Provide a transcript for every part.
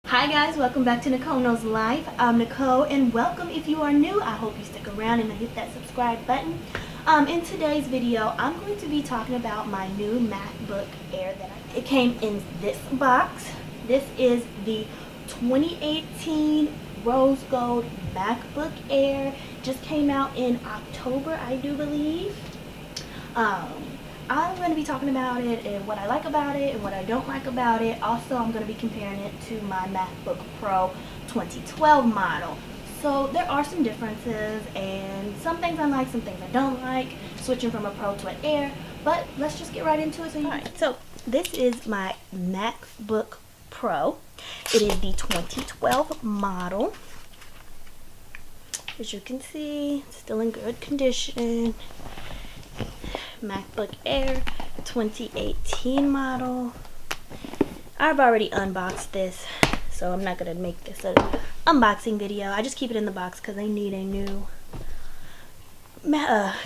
Hi guys, welcome back to Nicole Knows Life. I'm Nicole and welcome if you are new. I hope you stick around and hit that subscribe button. In today's video, I'm going to be talking about my new MacBook Air it came in this box. This is the 2018 Rose Gold MacBook Air. Just came out in October, I do believe. I'm going to be talking about it and what I like about it and what I don't like about it. Also, I'm going to be comparing it to my MacBook Pro 2012 model. So there are some differences and some things I like, some things I don't like, switching from a Pro to an Air. But let's just get right into it. So this is my MacBook Pro. It is the 2012 model. As you can see, it's still in good condition. MacBook Air 2018 model. I've already unboxed this, so I'm not going to make this an unboxing video. I just keep it in the box because I need a new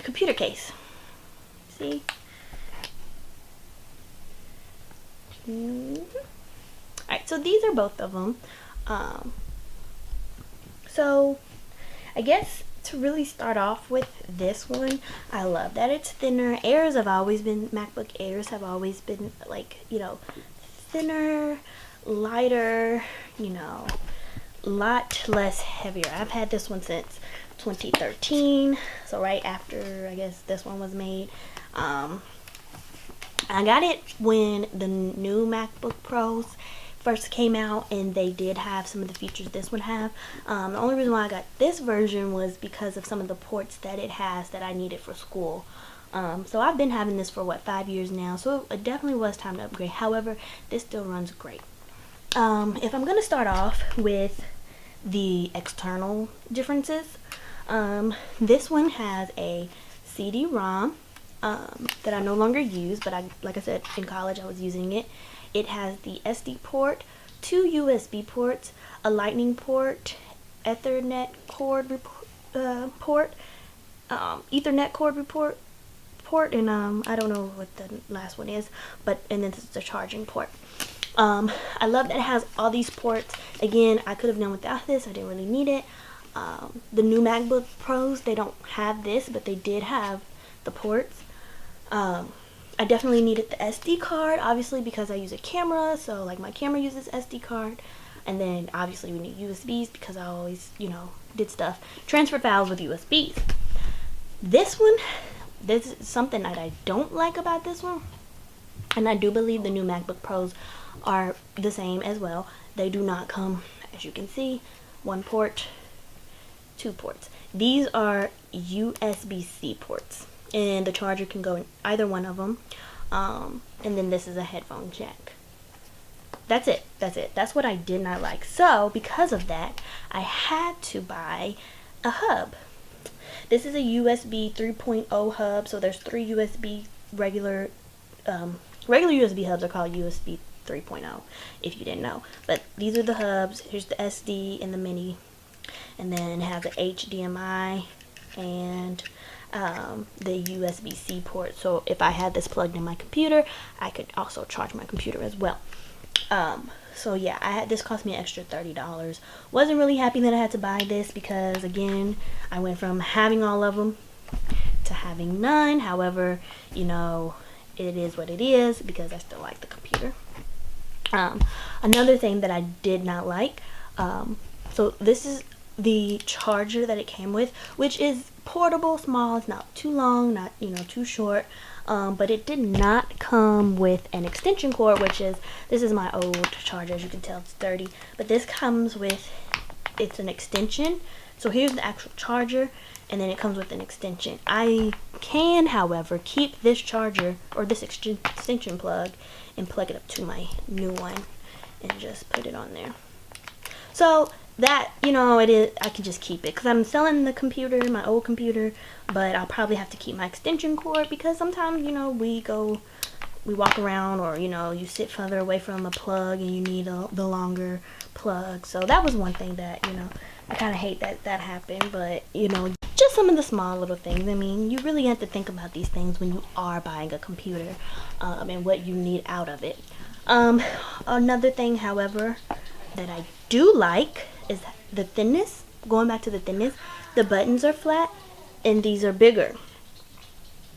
computer case. See? Alright, so these are both of them. So I guess to really start off with this one, I love that it's thinner. MacBook Airs have always been like, thinner, lighter, lot less heavier. I've had this one since 2013, so right after I guess this one was made. I got it when the new MacBook Pros first came out, and they did have some of the features this would have. The only reason why I got this version was because of some of the ports that it has that I needed for school. So I've been having this for 5 years now, so it definitely was time to upgrade. However, this still runs great. If I'm going to start off with the external differences, this one has a CD-ROM that I no longer use, but like I said, in college I was using it. It has the SD port, 2 USB ports, a lightning port, Ethernet cord port, Ethernet cord port, and I don't know what the last one is, and then this is the charging port. I love that it has all these ports. Again, I could have done without this. I didn't really need it. The new MacBook Pros, they don't have this, but they did have the ports. I definitely needed the SD card, obviously, because I use a camera, so like my camera uses SD card. And then obviously we need USBs because I always, did stuff, transfer files with USBs. This is something that I don't like about this one, and I do believe the new MacBook Pros are the same as well. They do not come, as you can see, 1 port, 2 ports. These are USB-C ports, and the charger can go in either one of them. And then this is a headphone jack. That's it. That's what I did not like. So because of that, I had to buy a hub. This is a USB 3.0 hub. So there's 3 USB regular USB hubs are called USB 3.0, if you didn't know. But these are the hubs. Here's the SD and the mini, and then have the HDMI and the USB-C port. So if I had this plugged in my computer, I could also charge my computer as well. So yeah, this cost me an extra $30. Wasn't really happy that I had to buy this because, again, I went from having all of them to having none. However, it is what it is because I still like the computer. Another thing that I did not like, so this is the charger that it came with, which is portable, small. It's not too long, not too short, but it did not come with an extension cord, this is my old charger. As you can tell, it's dirty, but this comes with, it's an extension. So here's the actual charger, and then it comes with an extension. I can, however, keep this charger or this extension plug and plug it up to my new one and just put it on there. So that, it is, I can just keep it because I'm selling the computer, my old computer, but I'll probably have to keep my extension cord because sometimes, we walk around, or, you sit further away from a plug and you need the longer plug. So that was one thing that, I kind of hate that happened, but, just some of the small little things. I mean, you really have to think about these things when you are buying a computer, and what you need out of it. Another thing, however, that I do like is the thinness. Going back to the thinness, the buttons are flat and these are bigger.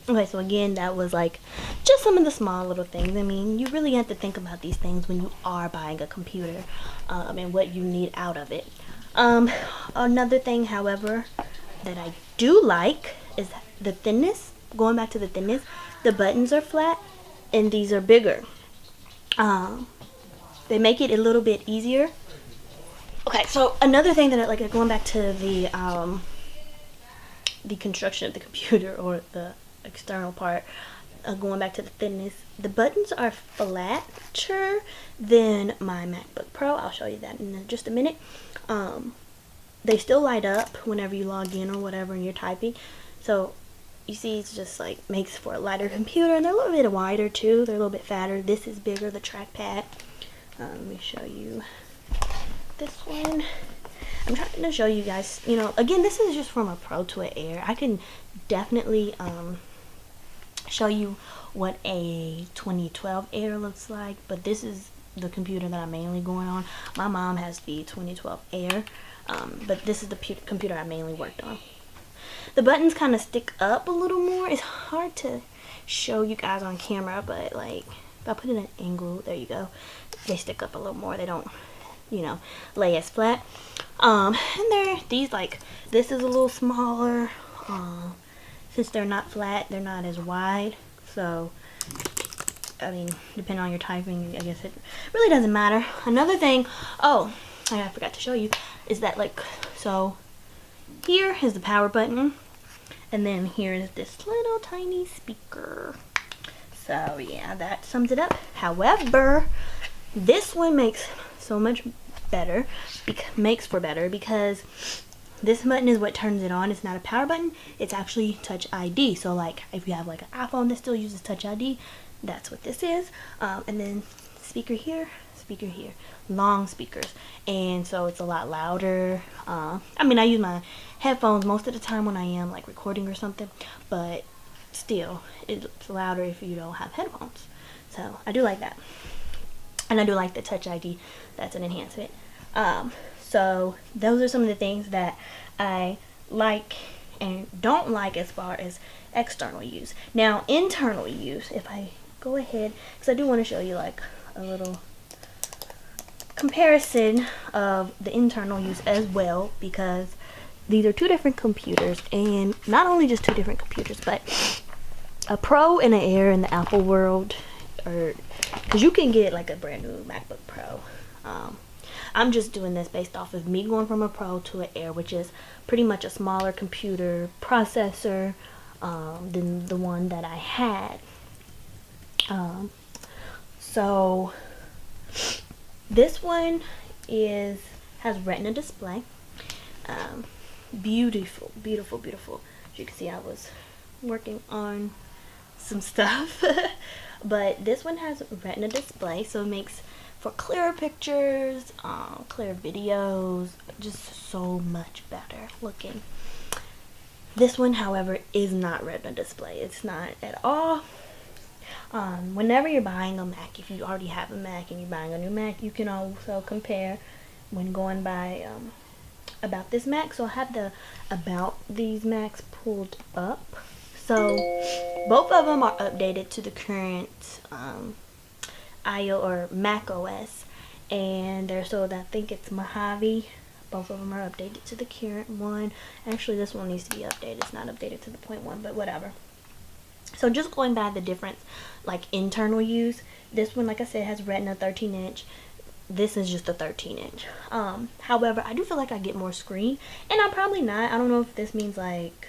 Okay, so again, that was like just some of the small little things. I mean, you really have to think about these things when you are buying a computer, and what you need out of it. Another thing, however, that I do like is the thinness. Going back to the thinness, the buttons are flat and these are bigger. They make it a little bit easier. Okay, so another thing that I like, going back to the construction of the computer, or the external part, going back to the thinness, the buttons are flatter than my MacBook Pro. I'll show you that in just a minute. They still light up whenever you log in or whatever and you're typing. So you see, it's just like makes for a lighter computer, and they're a little bit wider too. They're a little bit fatter. This is bigger, the trackpad. Let me show you this one. I'm trying to show you guys, you know, again, this is just from a Pro to an Air. I can definitely show you what a 2012 Air looks like, but this is the computer that I'm mainly going on. My mom has the 2012 Air, but this is the computer I mainly worked on. The buttons kind of stick up a little more. It's hard to show you guys on camera, but like if I put it at an angle, there you go, they stick up a little more. They don't, you know, lay as flat. And they're these, like, this is a little smaller. Since they're not flat, they're not as wide. So I mean, depending on your typing, I guess it really doesn't matter. Another thing, oh, I forgot to show you, is that, like, so here is the power button, and then here is this little tiny speaker. So yeah, that sums it up. However, this one makes so much better, makes for better, because this button is what turns it on. It's not a power button, it's actually Touch ID. So like if you have like an iPhone that still uses Touch ID, that's what this is. And then speaker here, long speakers, and so it's a lot louder. I mean, I use my headphones most of the time when I am like recording or something, but still it's louder if you don't have headphones. So I do like that, and I do like the Touch ID. That's an enhancement. So those are some of the things that I like and don't like as far as external use. Now internal use, if I go ahead, because I do want to show you like a little comparison of the internal use as well, because these are two different computers, and not only just two different computers, but a Pro and an Air in the Apple world, or because you can get like a brand new MacBook Pro. I'm just doing this based off of me going from a Pro to an Air, which is pretty much a smaller computer processor than the one that I had. So this one has Retina display. Beautiful. As you can see, I was working on some stuff. But this one has Retina display, so it makes for clearer pictures, clear videos, just so much better looking. This one, however, is not Retina display. It's not at all. Whenever you're buying a Mac, if you already have a Mac and you're buying a new Mac, you can also compare when going by about this Mac. So I have the about these Macs pulled up. So both of them are updated to the current or Mac OS, and they're sold, I think it's Mojave. Both of them are updated to the current one. Actually, this one needs to be updated. It's not updated to the 0.1, but whatever. So just going by the difference, like internal use, this one, like I said, has Retina 13-inch. This is just a 13-inch. However, I do feel like I get more screen, and I'm probably not. I don't know if this means like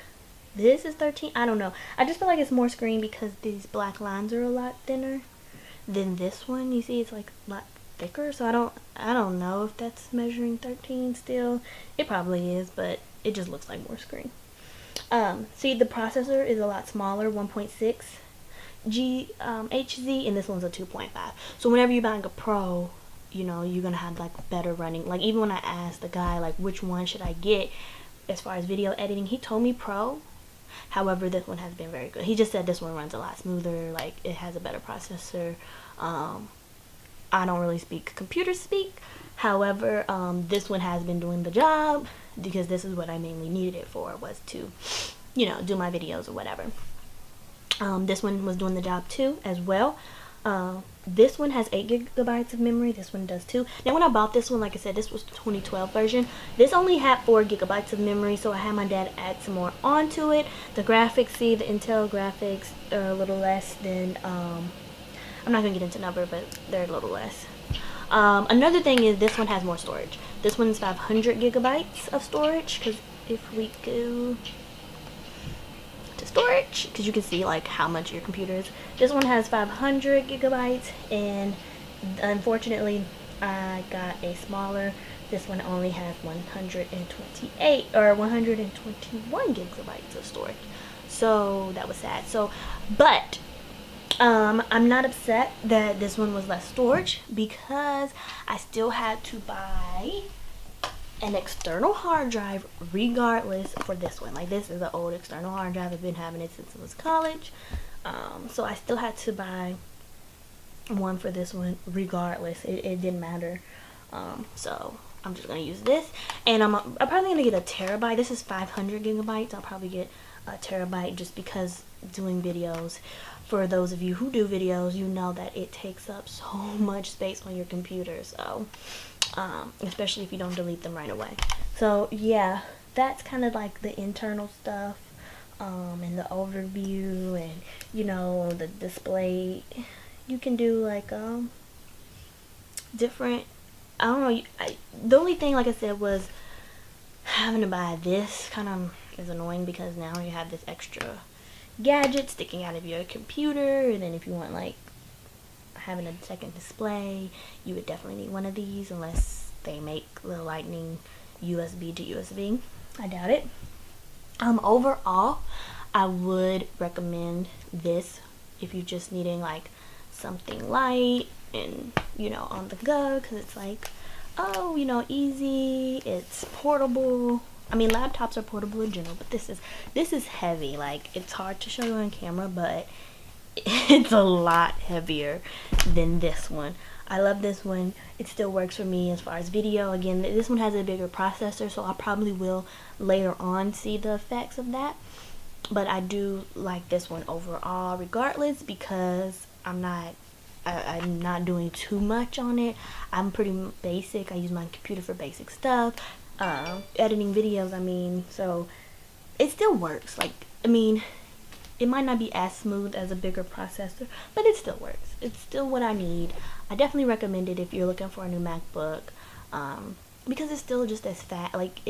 this is 13. I don't know. I just feel like it's more screen because these black lines are a lot thinner than this one. You see, it's like a lot thicker. So I don't know if that's measuring 13 still. It probably is, but it just looks like more screen. See, the processor is a lot smaller, 1.6 GHz, and this one's a 2.5. So whenever you're buying a Pro, you know, you're gonna have like better running. Like even when I asked the guy like which one should I get as far as video editing, he told me Pro. However, this one has been very good. He just said this one runs a lot smoother, like it has a better processor. I I don't really speak computer speak. However, this one has been doing the job because this is what I mainly needed it for, was to, you know, do my videos or whatever. This one was doing the job too as well. This one has 8 gigabytes of memory. This one does too. Now when I bought this one, like I said, this was the 2012 version. This only had 4 gigabytes of memory, so I had my dad add some more onto it. The graphics, see, the Intel graphics are a little less than, I'm not gonna get into number, but they're a little less. Another thing is this one has more storage. This one's 500 gigabytes of storage, because if we go to storage, because you can see like how much your computer is. This one has 500 gigabytes, and unfortunately I got a smaller. This one only has 128 or 121 gigabytes of storage, so that was sad. So but I'm not upset that this one was less storage, because I still had to buy an external hard drive regardless for this one. Like, this is an old external hard drive. I've been having it since I was college, so I still had to buy one for this one regardless. It didn't matter. So I'm just gonna use this, and I'm probably gonna get a terabyte. This is 500 gigabytes. I'll probably get a terabyte, just because doing videos, for those of you who do videos, you know that it takes up so much space on your computer. So especially if you don't delete them right away. So yeah, that's kind of like the internal stuff, and the overview, and you know, the display. You can do like different, I don't know, the only thing, like I said, was having to buy this kind of is annoying, because now you have this extra gadget sticking out of your computer, and then if you want like having a second display, you would definitely need one of these, unless they make the lightning USB to USB. I doubt it. Overall, I would recommend this if you're just needing like something light and, you know, on the go, because it's like, oh, you know, easy, it's portable. I mean, laptops are portable in general, but this is heavy. Like, it's hard to show you on camera, but it's a lot heavier than this one. I love this one. It still works for me as far as video. Again, this one has a bigger processor, so I probably will later on see the effects of that. But I do like this one overall regardless, because I'm not doing too much on it. I'm pretty basic. I use my computer for basic stuff, editing videos, I mean, so it still works. Like, I mean, it might not be as smooth as a bigger processor, but it still works. It's still what I need. I definitely recommend it if you're looking for a new MacBook, because it's still just as fat. Like,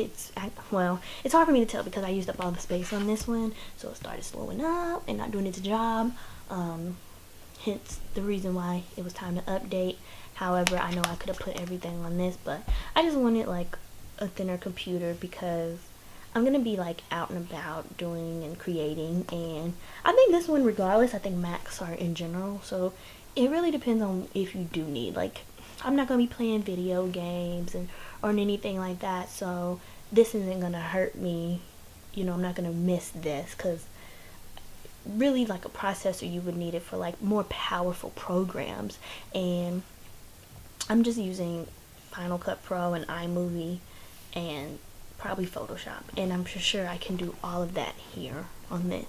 well, it's hard for me to tell because I used up all the space on this one, so it started slowing up and not doing its job. Hence the reason why it was time to update. However, I know I could have put everything on this, but I just wanted like a thinner computer, because I'm gonna be like out and about doing and creating, and I think this one, regardless, I think Macs are in general, so it really depends on if you do need, like, I'm not gonna be playing video games or anything like that, so this isn't gonna hurt me. You know, I'm not gonna miss this, because really, like a processor, you would need it for like more powerful programs, and I'm just using Final Cut Pro and iMovie and probably Photoshop, and I'm sure I can do all of that here on this.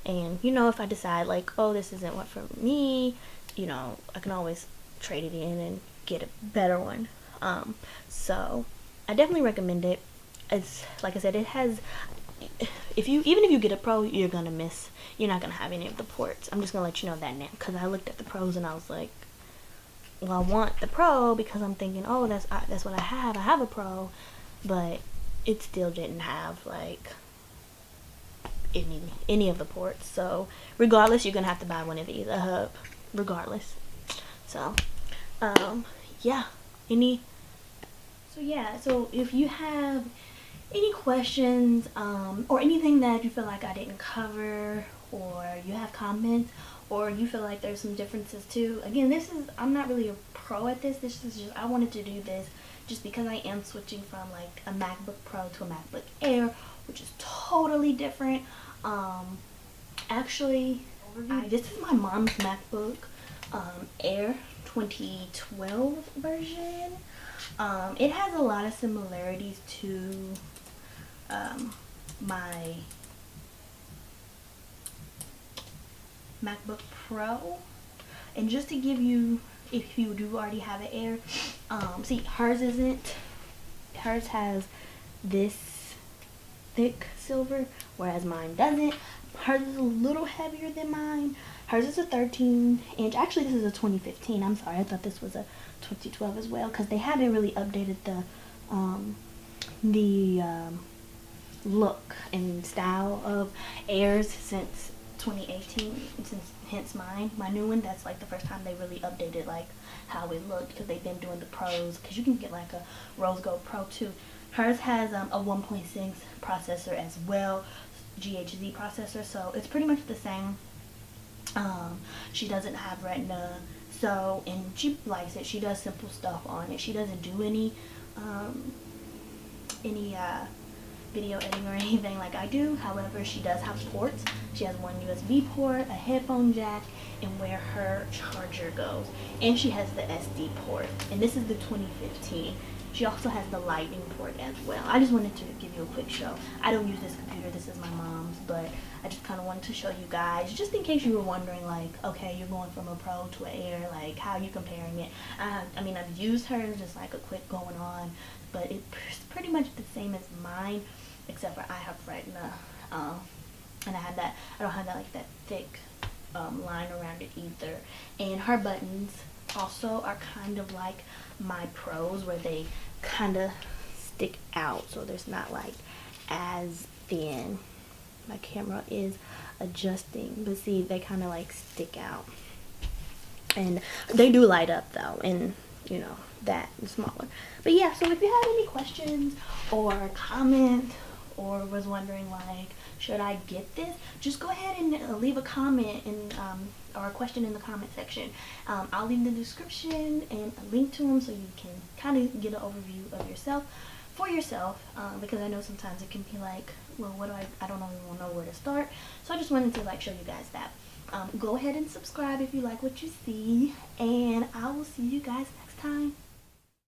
And you know, if I decide like, oh, this isn't what for me, you know, I can always trade it in and get a better one. So I definitely recommend it. It's, like I said, it has, even if you get a Pro, you're not gonna have any of the ports. I'm just gonna let you know that now, because I looked at the Pros and I was like, well, I want the Pro, because I'm thinking, oh, that's what I have a Pro, but it still didn't have like any of the ports. So regardless, you're gonna have to buy one of these, a hub, regardless. So yeah, so if you have any questions, or anything that you feel like I didn't cover, or you have comments, or you feel like there's some differences too. Again, I'm not really a pro at this. This is just, I wanted to do this just because I am switching from like a MacBook Pro to a MacBook Air, which is totally different. Actually, this is my mom's MacBook Air 2012 version. It has a lot of similarities to my MacBook Pro. And just to give you, if you do already have an Air, see, hers has this thick silver, whereas mine doesn't. Hers is a little heavier than mine. Hers is a 13-inch. Actually, this is a 2015. I'm sorry, I thought this was a 2012 as well, because they haven't really updated the look and style of Airs since 2018, hence my new one. That's like the first time they really updated like how it looked, because they've been doing the pros, because you can get like a rose gold pro too. Hers has a 1.6 processor as well, GHz processor, so it's pretty much the same. She doesn't have retina, so, and she likes it. She does simple stuff on it. She doesn't do any video editing or anything like I do. However, she does have ports. She has one USB port, a headphone jack, and where her charger goes. And she has the SD port. And this is the 2015. She also has the lightning port as well. I just wanted to give you a quick show. I don't use this computer. This is my mom's, but I just kind of wanted to show you guys, just in case you were wondering, like, okay, you're going from a Pro to an Air, like, how are you comparing it? I mean, I've used hers, just like a quick going on, but it's pretty much the same as mine, except for I have retina, and I don't have that like that thick line around it either. And her buttons also are kind of like my Pros, where they kind of stick out, so there's not like as thin. My camera is adjusting, but see, they kind of like stick out, and they do light up though, and you know, that and smaller. But yeah, so if you have any questions or comment, or was wondering like, should I get this, just go ahead and leave a comment or a question in the comment section. I'll leave the description and a link to them, so you can kind of get an overview of yourself for yourself, because I know sometimes it can be like, well, what do I don't even know where to start. So I just wanted to like show you guys that. Go ahead and subscribe if you like what you see, and I will see you guys next time.